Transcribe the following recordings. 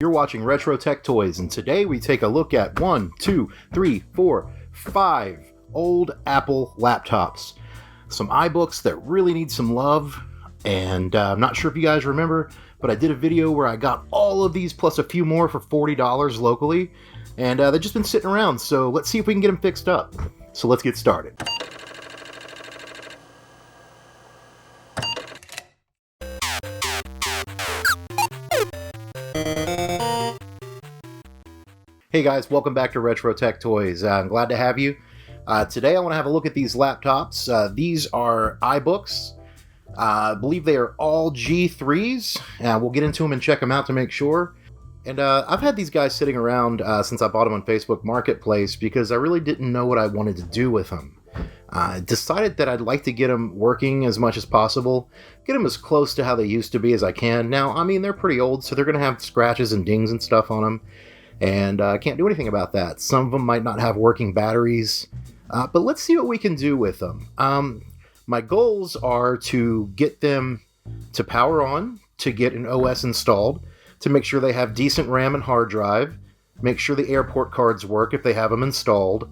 You're watching Retro Tech Toys, and today we take a look at 1, 2, 3, 4, 5 old Apple laptops. Some iBooks that really need some love, and I'm not sure if you guys remember, but I did a video where I got all of these plus a few more for $40 locally, and they've just been sitting around, so let's see if we can get them fixed up. So let's get started. Hey guys, welcome back to Retro Tech Toys. I'm glad to have you. Today I want to have a look at these laptops. These are iBooks. I believe they are all G3s. We'll get into them and check them out to make sure. And I've had these guys sitting around since I bought them on Facebook Marketplace because I really didn't know what I wanted to do with them. I decided that I'd like to get them working as much as possible, get them as close to how they used to be as I can. Now, I mean, they're pretty old, so they're going to have scratches and dings and stuff on them. And I can't do anything about that. Some of them might not have working batteries, but let's see what we can do with them. My goals are to get them to power on, to get an OS installed, to make sure they have decent RAM and hard drive, make sure the airport cards work if they have them installed,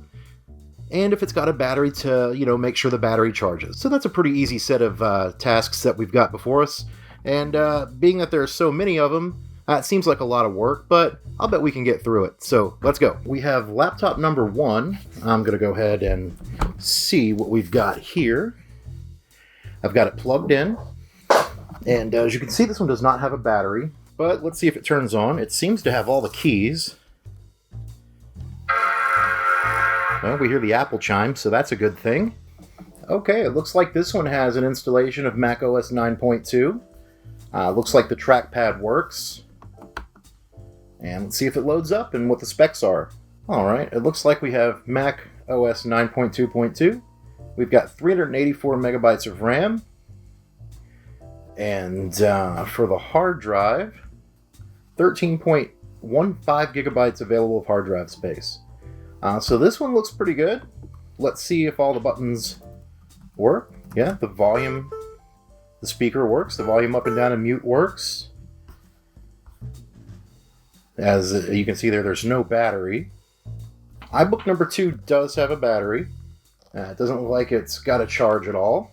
and if it's got a battery to, make sure the battery charges. So that's a pretty easy set of tasks that we've got before us. And being that there are so many of them, it seems like a lot of work, but I'll bet we can get through it. So let's go. We have laptop number 1. I'm going to go ahead and see what we've got here. I've got it plugged in. And as you can see, this one does not have a battery, but let's see if it turns on. It seems to have all the keys. Well, we hear the Apple chime, so that's a good thing. Okay, it looks like this one has an installation of macOS 9.2. Looks like the trackpad works. And let's see if it loads up and what the specs are. Alright, it looks like we have Mac OS 9.2.2. We've got 384 megabytes of RAM. And for the hard drive, 13.15 gigabytes available of hard drive space. So this one looks pretty good. Let's see if all the buttons work. Yeah, the volume, the speaker works. The volume up and down and mute works. As you can see there's no battery. iBook number 2 does have a battery. It doesn't look like it's got a charge at all.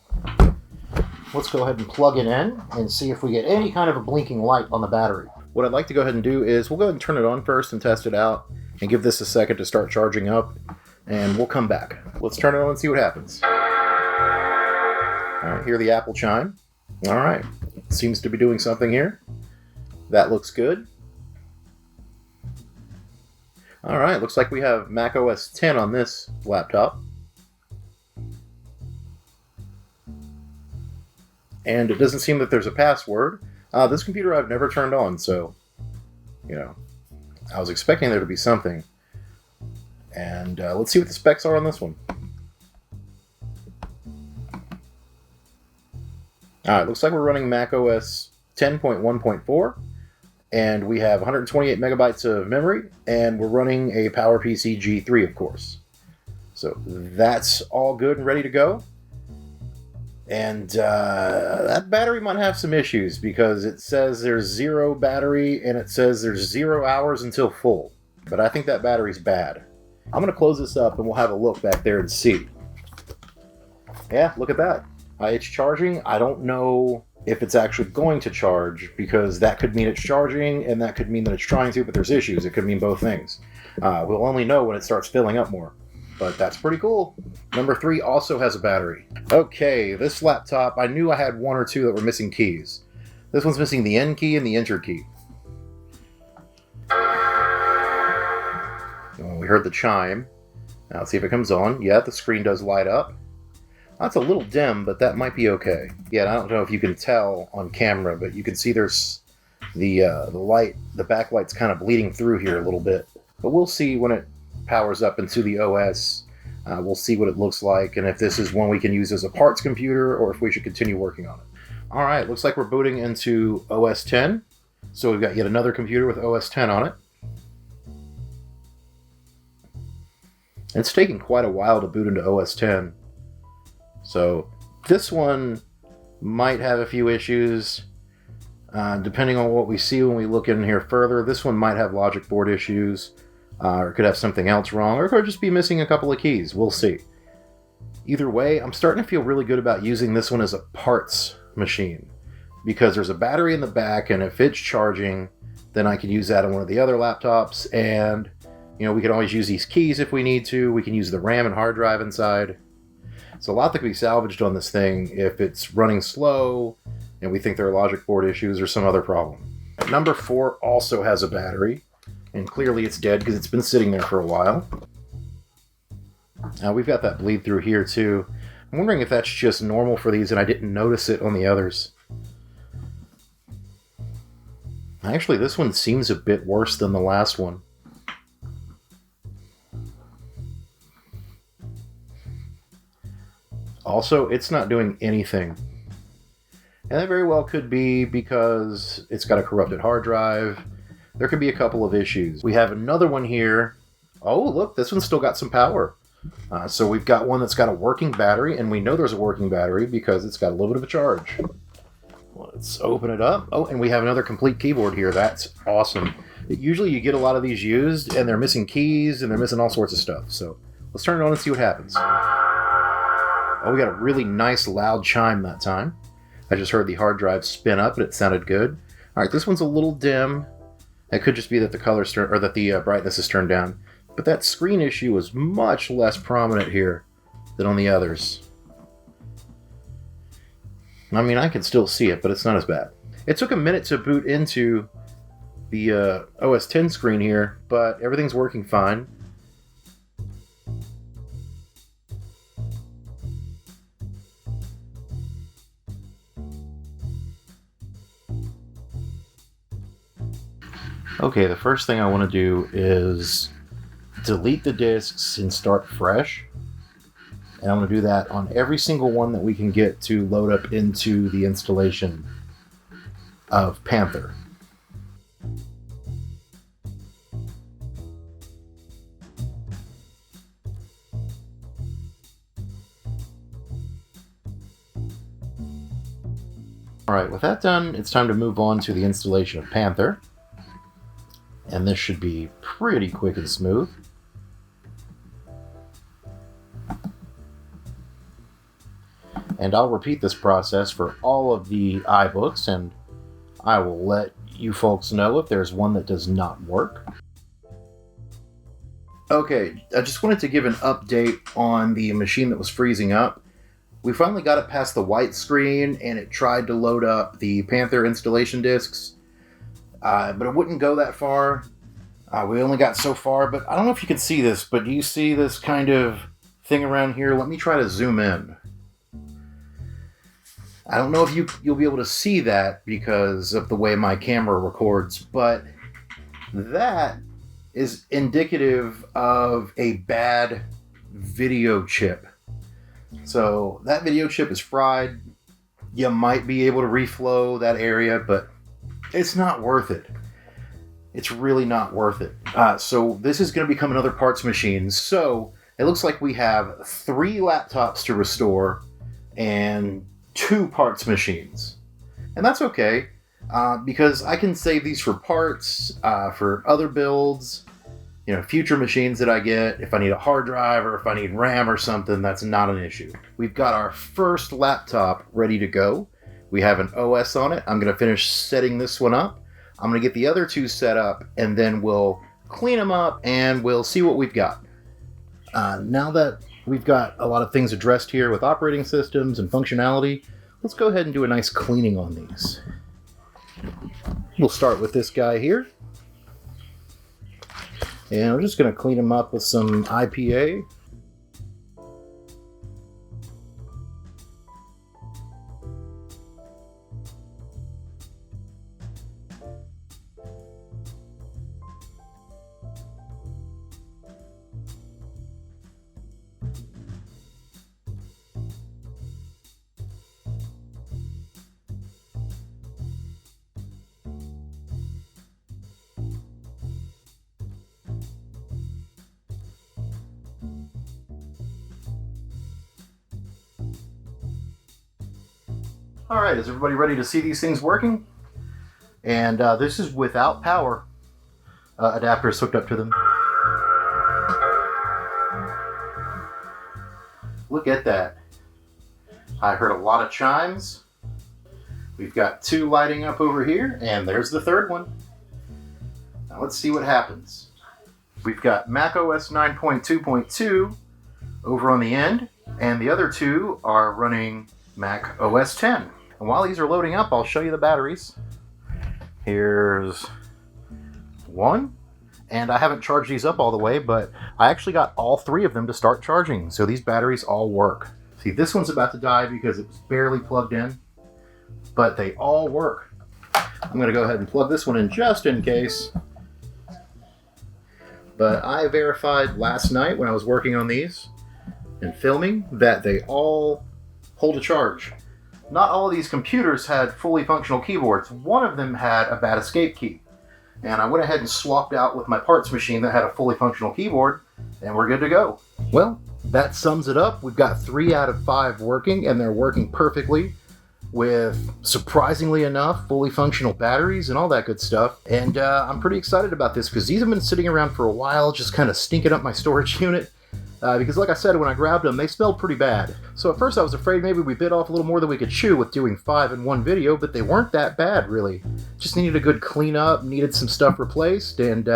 Let's go ahead and plug it in and see if we get any kind of a blinking light on the battery. What I'd like to go ahead and do is we'll go ahead and turn it on first and test it out and give this a second to start charging up, and we'll come back. Let's turn it on and see what happens. Alright, hear the Apple chime. Alright, seems to be doing something here. That looks good. Alright, looks like we have Mac OS 10 on this laptop. And it doesn't seem that there's a password. This computer I've never turned on, so, I was expecting there to be something. And let's see what the specs are on this one. Alright, looks like we're running Mac OS 10.1.4. And we have 128 megabytes of memory, and we're running a PowerPC G3, of course. So that's all good and ready to go. And that battery might have some issues because it says there's 0 battery and it says there's 0 hours until full. But I think that battery's bad. I'm going to close this up and we'll have a look back there and see. Yeah, look at that. It's charging. I don't know if it's actually going to charge, because that could mean it's charging and that could mean that it's trying to, but there's issues. It could mean both things. We'll only know when it starts filling up more. But that's pretty cool. Number 3 also has a battery. Okay, this laptop, I knew I had 1 or 2 that were missing keys. This one's missing the N key and the Enter key. Oh, we heard the chime. Now let's see if it comes on. Yeah, the screen does light up. That's a little dim, but that might be okay. Yeah, I don't know if you can tell on camera, but you can see there's the light, the backlight's kind of bleeding through here a little bit. But we'll see when it powers up into the OS. We'll see what it looks like, and if this is one we can use as a parts computer, or if we should continue working on it. Alright, looks like we're booting into OS 10. So we've got yet another computer with OS 10 on it. It's taking quite a while to boot into OS 10. So this one might have a few issues. Depending on what we see when we look in here further, this one might have logic board issues, or it could have something else wrong, or it could just be missing a couple of keys. We'll see. Either way, I'm starting to feel really good about using this one as a parts machine, because there's a battery in the back, and if it's charging, then I can use that on one of the other laptops, and we can always use these keys if we need to. We can use the RAM and hard drive inside. It's a lot that can be salvaged on this thing if it's running slow and we think there are logic board issues or some other problem. Number 4 also has a battery, and clearly it's dead because it's been sitting there for a while. We've got that bleed through here too. I'm wondering if that's just normal for these and I didn't notice it on the others. Actually, this one seems a bit worse than the last one. Also, it's not doing anything. And that very well could be because it's got a corrupted hard drive. There could be a couple of issues. We have another one here. Oh, look, this one's still got some power. So we've got one that's got a working battery, and we know there's a working battery because it's got a little bit of a charge. Let's open it up. Oh, and we have another complete keyboard here. That's awesome. Usually you get a lot of these used, and they're missing keys, and they're missing all sorts of stuff. So let's turn it on and see what happens. Oh, we got a really nice loud chime that time. I just heard the hard drive spin up, and it sounded good. All right, this one's a little dim. It could just be that the color's or that the brightness is turned down. But that screen issue is much less prominent here than on the others. I mean, I can still see it, but it's not as bad. It took a minute to boot into the OS X screen here, but everything's working fine. Okay, the first thing I want to do is delete the disks and start fresh. And I'm going to do that on every single one that we can get to load up into the installation of Panther. Alright, with that done, it's time to move on to the installation of Panther. And this should be pretty quick and smooth. And I'll repeat this process for all of the iBooks, and I will let you folks know if there's one that does not work. Okay, I just wanted to give an update on the machine that was freezing up. We finally got it past the white screen, and it tried to load up the Panther installation disks, but it wouldn't go that far. We only got so far, but I don't know if you can see this, but do you see this kind of thing around here? Let me try to zoom in. I don't know if you'll be able to see that because of the way my camera records, but that is indicative of a bad video chip. So that video chip is fried. You might be able to reflow that area, but it's not worth it. It's really not worth it. So this is going to become another parts machine. So it looks like we have 3 laptops to restore and 2 parts machines. And that's okay, because I can save these for parts, for other builds, future machines that I get. If I need a hard drive or if I need RAM or something, that's not an issue. We've got our first laptop ready to go. We have an OS on it. I'm going to finish setting this one up. I'm going to get the other 2 set up, and then we'll clean them up and we'll see what we've got. Now that we've got a lot of things addressed here with operating systems and functionality, let's go ahead and do a nice cleaning on these. We'll start with this guy here. And we're just going to clean him up with some IPA. Alright, is everybody ready to see these things working? And this is without power. Adapters hooked up to them. Look at that. I heard a lot of chimes. We've got 2 lighting up over here, and there's the 3rd one. Now let's see what happens. We've got macOS 9.2.2 over on the end, and the other 2 are running Mac OS 10. And while these are loading up, I'll show you the batteries. Here's one, and I haven't charged these up all the way, but I actually got all 3 of them to start charging, so these batteries all work. See, this one's about to die because it was barely plugged in, but they all work. I'm going to go ahead and plug this one in just in case. But I verified last night when I was working on these and filming that they all hold a charge. Not all of these computers had fully functional keyboards. One of them had a bad escape key. And I went ahead and swapped out with my parts machine that had a fully functional keyboard, and we're good to go. Well, that sums it up. We've got 3 out of 5 working, and they're working perfectly with, surprisingly enough, fully functional batteries and all that good stuff. And I'm pretty excited about this because these have been sitting around for a while, just kind of stinking up my storage unit. Because like I said, when I grabbed them, they smelled pretty bad. So at first I was afraid maybe we bit off a little more than we could chew with doing 5 in one video, but they weren't that bad, really. Just needed a good cleanup, needed some stuff replaced, and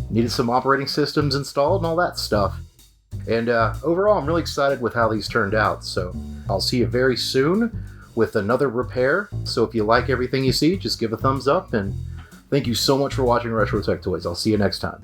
needed some operating systems installed and all that stuff. And overall, I'm really excited with how these turned out. So I'll see you very soon with another repair. So if you like everything you see, just give a thumbs up, and thank you so much for watching Retro Tech Toys. I'll see you next time.